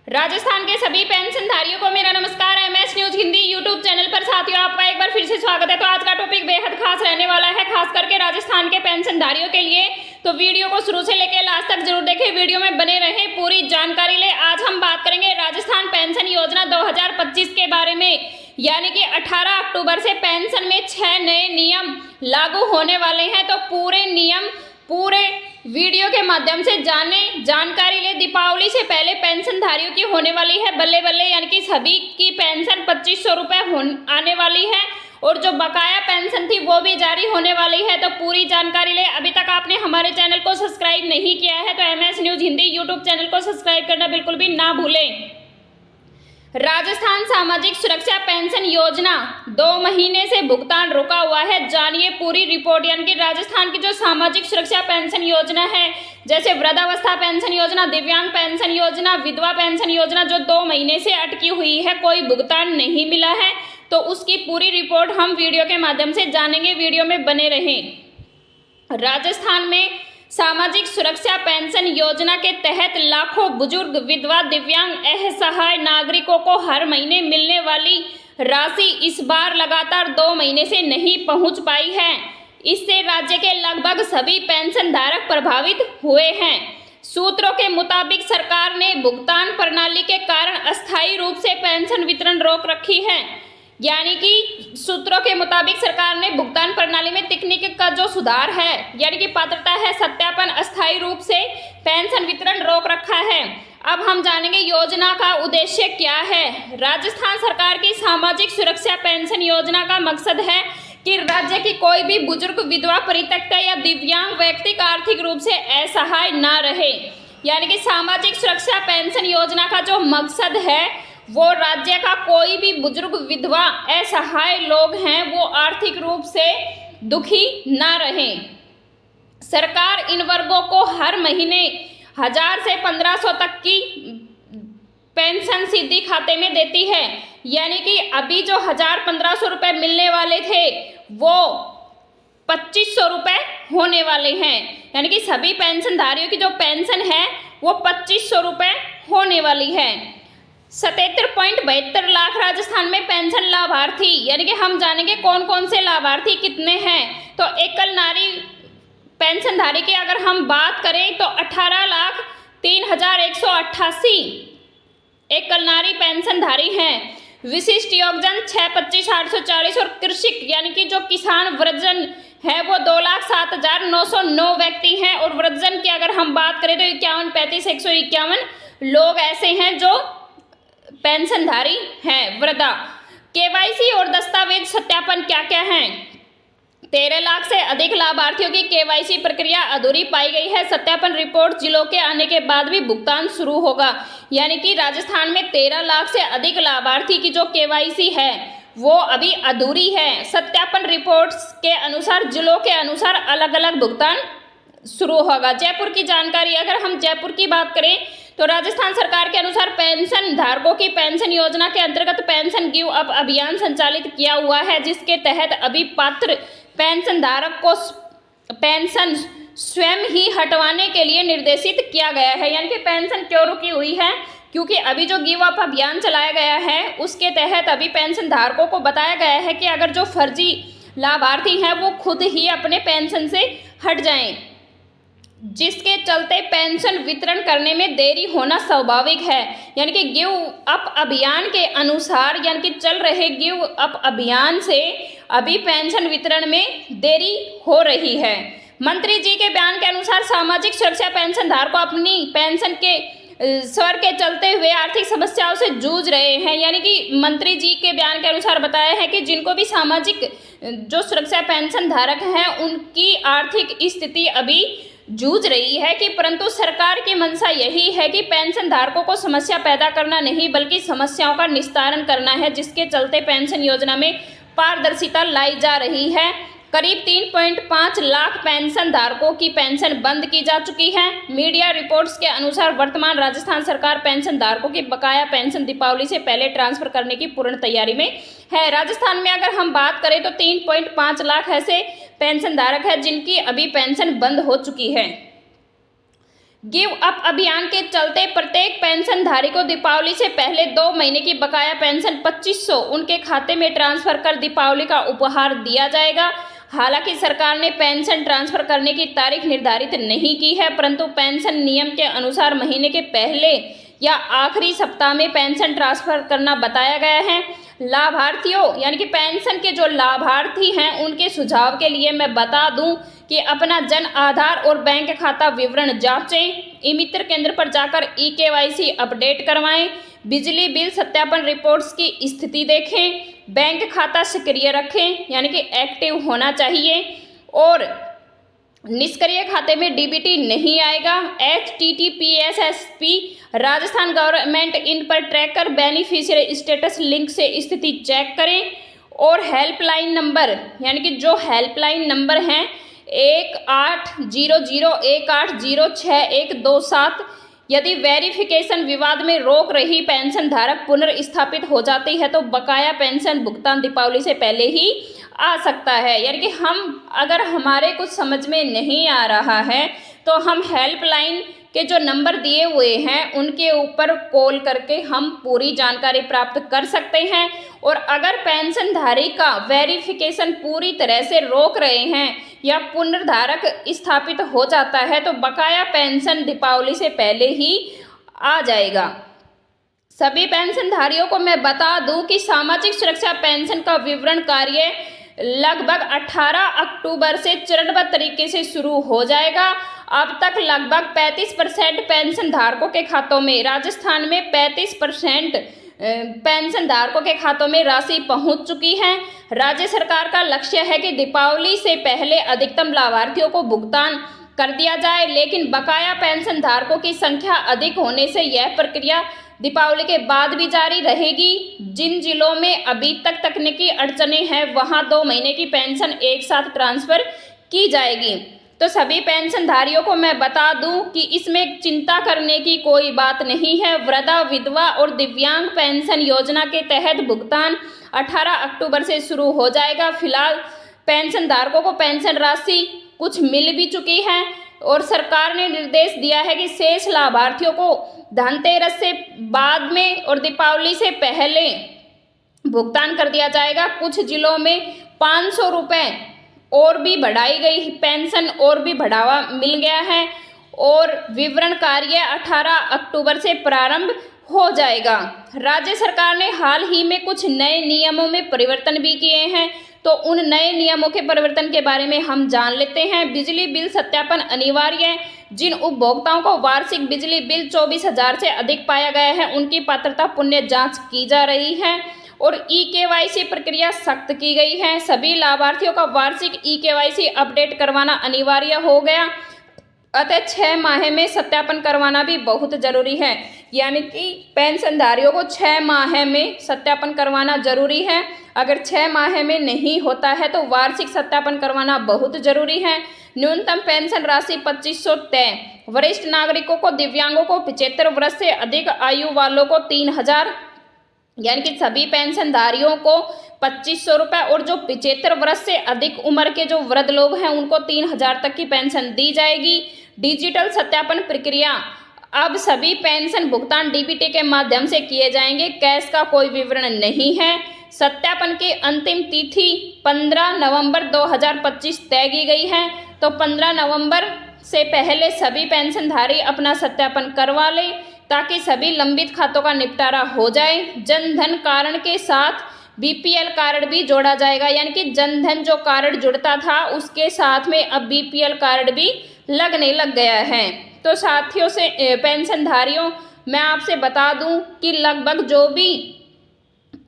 राजस्थान के सभी पेंशनधारियों को मेरा नमस्कार। MS news Hindi YouTube channel पर साथियों आपका एक बार फिर से स्वागत है। तो आज का टॉपिक बेहद खास रहने वाला है, खास करके राजस्थान के पेंशनधारियों के लिए। तो वीडियो को शुरू से लेकर लास्ट तक जरूर देखें, वीडियो में बने रहें, पूरी जानकारी ले। आज हम बात करेंगे राजस्थान पेंशन योजना 2025 के बारे में, यानी कि 18 अक्टूबर से पेंशन में 6 नए नियम लागू होने वाले हैं। तो पूरे नियम पूरे वीडियो के माध्यम से जानकारी ले। दीपावली से पहले पेंशनधारियों की होने वाली है बल्ले बल्ले, यानी कि सभी की पेंशन 2500 रुपये आने वाली है और जो बकाया पेंशन थी वो भी जारी होने वाली है। तो पूरी जानकारी ले। अभी तक आपने हमारे चैनल को सब्सक्राइब नहीं किया है तो MS news Hindi YouTube channel को सब्सक्राइब करना बिल्कुल भी ना भूलें। राजस्थान सामाजिक सुरक्षा पेंशन योजना 2 महीने से भुगतान रुका हुआ है, जानिए पूरी रिपोर्ट। यानी कि राजस्थान की जो सामाजिक सुरक्षा पेंशन योजना है, जैसे वृद्धावस्था पेंशन योजना, दिव्यांग पेंशन योजना, विधवा पेंशन योजना, जो 2 महीने से अटकी हुई है, कोई भुगतान नहीं मिला है, तो उसकी पूरी रिपोर्ट हम वीडियो के माध्यम से जानेंगे। वीडियो में बने रहें। राजस्थान में सामाजिक सुरक्षा पेंशन योजना के तहत लाखों बुजुर्ग, विधवा, दिव्यांग, असहाय नागरिकों को हर महीने मिलने वाली राशि इस बार लगातार 2 महीने से नहीं पहुंच पाई है। इससे राज्य के लगभग सभी पेंशन धारक प्रभावित हुए हैं। सूत्रों के मुताबिक सरकार ने भुगतान प्रणाली के कारण अस्थायी रूप से पेंशन वितरण रोक रखी है। यानी कि सूत्रों के मुताबिक सरकार ने भुगतान प्रणाली में तकनीक का जो सुधार है, यानी कि पात्रता है सत्यापन, अस्थायी रूप से पेंशन वितरण रोक रखा है। अब हम जानेंगे योजना का उद्देश्य क्या है। राजस्थान सरकार की सामाजिक सुरक्षा पेंशन योजना का मकसद है कि राज्य की कोई भी बुजुर्ग, विधवा, परित्यक्ता या दिव्यांग व्यक्ति आर्थिक रूप से असहाय ना रहे। यानी कि सामाजिक सुरक्षा पेंशन योजना का जो मकसद है वो राज्य का कोई भी बुजुर्ग, विधवा, असहाय लोग हैं वो आर्थिक रूप से दुखी ना रहें। सरकार इन वर्गों को हर महीने 1000 से 1500 तक की पेंशन सीधी खाते में देती है। यानी कि अभी जो 1000-1500 रुपये मिलने वाले थे वो 2500 रुपये होने वाले हैं। यानी कि सभी पेंशनधारियों की जो पेंशन है वो 2500 रुपये होने वाली है। 77.72 लाख राजस्थान में पेंशन लाभार्थी, यानी कि हम जानेंगे कौन कौन से लाभार्थी कितने हैं। तो एकल नारी पेंशनधारी की अगर हम बात करें तो 18,03,188 एकल नारी पेंशनधारी हैं। विशिष्ट योगदान 625,840 और कृषक यानी कि जो किसान वृद्धजन है वो 2,07,909 व्यक्ति हैं। और वृद्धजन की अगर हम बात करें तो 51,35,151 लोग ऐसे हैं जो पेंशनधारी हैं वृद्धा। केवाईसी और दस्तावेज सत्यापन क्या क्या हैं। 13 लाख से अधिक लाभार्थियों की केवाईसी प्रक्रिया अधूरी पाई गई है। सत्यापन रिपोर्ट जिलों के आने के बाद भी भुगतान शुरू होगा। यानी कि राजस्थान में 13 लाख से अधिक लाभार्थी की जो केवाईसी है वो अभी अधूरी है। सत्यापन रिपोर्ट्स के अनुसार जिलों के अनुसार अलग अलग भुगतान शुरू होगा। जयपुर की जानकारी, अगर हम जयपुर की बात करें तो राजस्थान सरकार के अनुसार पेंशन धारकों की पेंशन योजना के अंतर्गत पेंशन गिव अप अभियान संचालित किया हुआ है, जिसके तहत अभी पात्र पेंशन धारक को पेंशन स्वयं ही हटवाने के लिए निर्देशित किया गया है। यानी कि पेंशन क्यों रुकी हुई है, क्योंकि अभी जो गिव अप अभियान चलाया गया है उसके तहत अभी पेंशन धारकों को बताया गया है कि अगर जो फर्जी लाभार्थी हैं वो खुद ही अपने पेंशन से हट जाएं, जिसके चलते पेंशन वितरण करने में देरी होना स्वाभाविक है। यानी कि गिव अप अभियान के अनुसार, यानी कि चल रहे गिव अप अभियान से अभी पेंशन वितरण में देरी हो रही है। मंत्री जी के बयान के अनुसार सामाजिक सुरक्षा पेंशन धारकों अपनी पेंशन के स्वर के चलते हुए आर्थिक समस्याओं से जूझ रहे हैं। यानी कि मंत्री जी के बयान के अनुसार बताया है कि जिनको भी सामाजिक जो सुरक्षा पेंशन धारक हैं उनकी आर्थिक स्थिति अभी जूझ रही है कि परंतु सरकार की मंशा यही है कि पेंशन धारकों को समस्या पैदा करना नहीं बल्कि समस्याओं का निस्तारण करना है, जिसके चलते पेंशन योजना में पारदर्शिता लाई जा रही है। करीब 3.5 लाख पेंशन धारकों की पेंशन बंद की जा चुकी है। मीडिया रिपोर्ट्स के अनुसार वर्तमान राजस्थान सरकार पेंशन धारकों की बकाया पेंशन दीपावली से पहले ट्रांसफर करने की पूर्ण तैयारी में है। राजस्थान में अगर हम बात करें तो 3.5 लाख ऐसे पेंशन धारक है जिनकी अभी पेंशन बंद हो चुकी है। गिव अप अभियान के चलते प्रत्येक पेंशनधारी को दीपावली से पहले 2 महीने की बकाया पेंशन 2500 उनके खाते में ट्रांसफर कर दीपावली का उपहार दिया जाएगा। हालांकि सरकार ने पेंशन ट्रांसफर करने की तारीख निर्धारित नहीं की है, परंतु पेंशन नियम के अनुसार महीने के पहले या आखिरी सप्ताह में पेंशन ट्रांसफर करना बताया गया है। लाभार्थियों यानी कि पेंशन के जो लाभार्थी हैं उनके सुझाव के लिए मैं बता दूं कि अपना जन आधार और बैंक खाता विवरण जांचें, ई मित्र केंद्र पर जाकर KYC अपडेट करवाएं, बिजली बिल सत्यापन रिपोर्ट्स की स्थिति देखें, बैंक खाता सक्रिय रखें यानी कि एक्टिव होना चाहिए और निष्क्रिय खाते में DBT नहीं आएगा। HTTPSSP राजस्थान गवर्नमेंट इन पर ट्रैकर बेनिफिशियरी स्टेटस लिंक से स्थिति चेक करें और हेल्पलाइन नंबर यानी कि जो हेल्पलाइन नंबर हैं 1800180627 यदि वेरिफिकेशन विवाद में रोक रही पेंशन धारक पुनर्स्थापित हो जाती है तो बकाया पेंशन भुगतान दीपावली से पहले ही आ सकता है। यानी कि अगर हमारे कुछ समझ में नहीं आ रहा है तो हम हेल्पलाइन के जो नंबर दिए हुए हैं उनके ऊपर कॉल करके हम पूरी जानकारी प्राप्त कर सकते हैं। और अगर पेंशनधारी का वेरिफिकेशन पूरी तरह से रोक रहे हैं या पुनर्धारक स्थापित हो जाता है तो बकाया पेंशन दीपावली से पहले ही आ जाएगा। सभी पेंशनधारियों को मैं बता दूं कि सामाजिक सुरक्षा पेंशन का विवरण कार्य लगभग 18 अक्टूबर से चरणबद्ध तरीके से शुरू हो जाएगा। अब तक लगभग 35% पेंशन धारकों के खातों में, राजस्थान में 35% पेंशन धारकों के खातों में राशि पहुंच चुकी है। राज्य सरकार का लक्ष्य है कि दीपावली से पहले अधिकतम लाभार्थियों को भुगतान कर दिया जाए, लेकिन बकाया पेंशन धारकों की संख्या अधिक होने से यह प्रक्रिया दीपावली के बाद भी जारी रहेगी। जिन जिलों में अभी तक तकनीकी अड़चनें हैं वहां 2 महीने की पेंशन एक साथ ट्रांसफर की जाएगी। तो सभी पेंशनधारियों को मैं बता दूं कि इसमें चिंता करने की कोई बात नहीं है। वृद्धा, विधवा और दिव्यांग पेंशन योजना के तहत भुगतान 18 अक्टूबर से शुरू हो जाएगा। फिलहाल पेंशनधारकों को पेंशन राशि कुछ मिल भी चुकी है और सरकार ने निर्देश दिया है कि शेष लाभार्थियों को धनतेरस से बाद में और दीपावली से पहले भुगतान कर दिया जाएगा। कुछ जिलों में 500 रुपये और भी बढ़ाई गई पेंशन और भी बढ़ावा मिल गया है और विवरण कार्य 18 अक्टूबर से प्रारंभ हो जाएगा। राज्य सरकार ने हाल ही में कुछ नए नियमों में परिवर्तन भी किए हैं, तो उन नए नियमों के परिवर्तन के बारे में हम जान लेते हैं। बिजली बिल सत्यापन अनिवार्य है। जिन उपभोक्ताओं को वार्षिक बिजली बिल 24,000 से अधिक पाया गया है उनकी पात्रता पुनः जांच की जा रही है और KYC प्रक्रिया सख्त की गई है। सभी लाभार्थियों का वार्षिक KYC अपडेट करवाना अनिवार्य हो गया, अतः 6 माह में सत्यापन करवाना भी बहुत जरूरी है। यानी कि पेंशनधारियों को 6 माह में सत्यापन करवाना जरूरी है। अगर 6 माह में नहीं होता है तो वार्षिक सत्यापन करवाना बहुत जरूरी है। न्यूनतम पेंशन राशि 2500 तय। वरिष्ठ नागरिकों को, दिव्यांगों को, 75 वर्ष से अधिक आयु वालों को 3000, यानी कि सभी पेंशनधारियों को 2500 रुपये और जो 75 वर्ष से अधिक उम्र के जो वृद्ध लोग हैं उनको 3000 तक की पेंशन दी जाएगी। डिजिटल सत्यापन प्रक्रिया, अब सभी पेंशन भुगतान DBT के माध्यम से किए जाएंगे, कैश का कोई विवरण नहीं है। सत्यापन की अंतिम तिथि 15 नवंबर 2025 तय की गई है, तो 15 नवंबर से पहले सभी पेंशनधारी अपना सत्यापन करवा लें ताकि सभी लंबित खातों का निपटारा हो जाए। जन धन कार्ड के साथ BPL कार्ड भी जोड़ा जाएगा, यानी कि जन धन जो कार्ड जुड़ता था उसके साथ में अब BPL कार्ड भी लगने लग गया है। तो साथियों से पेंशनधारियों मैं आपसे बता दूं कि लगभग जो भी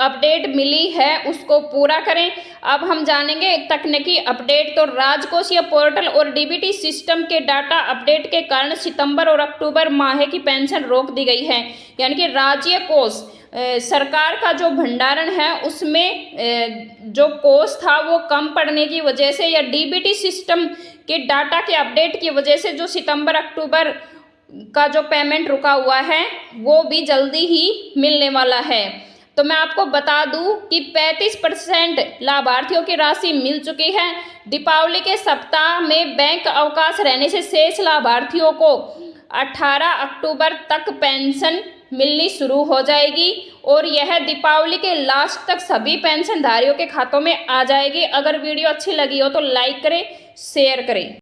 अपडेट मिली है उसको पूरा करें। अब हम जानेंगे तकनीकी अपडेट। तो राजकोषीय पोर्टल और DBT सिस्टम के डाटा अपडेट के कारण सितंबर और अक्टूबर माह की पेंशन रोक दी गई है। यानी कि राज्य कोष सरकार का जो भंडारण है उसमें जो कोष था वो कम पड़ने की वजह से या DBT सिस्टम के डाटा के अपडेट की वजह से जो सितंबर अक्टूबर का जो पेमेंट रुका हुआ है वो भी जल्दी ही मिलने वाला है। तो मैं आपको बता दूं कि 35% लाभार्थियों की राशि मिल चुकी है। दीपावली के सप्ताह में बैंक अवकाश रहने से शेष लाभार्थियों को 18 अक्टूबर तक पेंशन मिलनी शुरू हो जाएगी और यह दीपावली के लास्ट तक सभी पेंशनधारियों के खातों में आ जाएगी। अगर वीडियो अच्छी लगी हो तो लाइक करें, शेयर करें।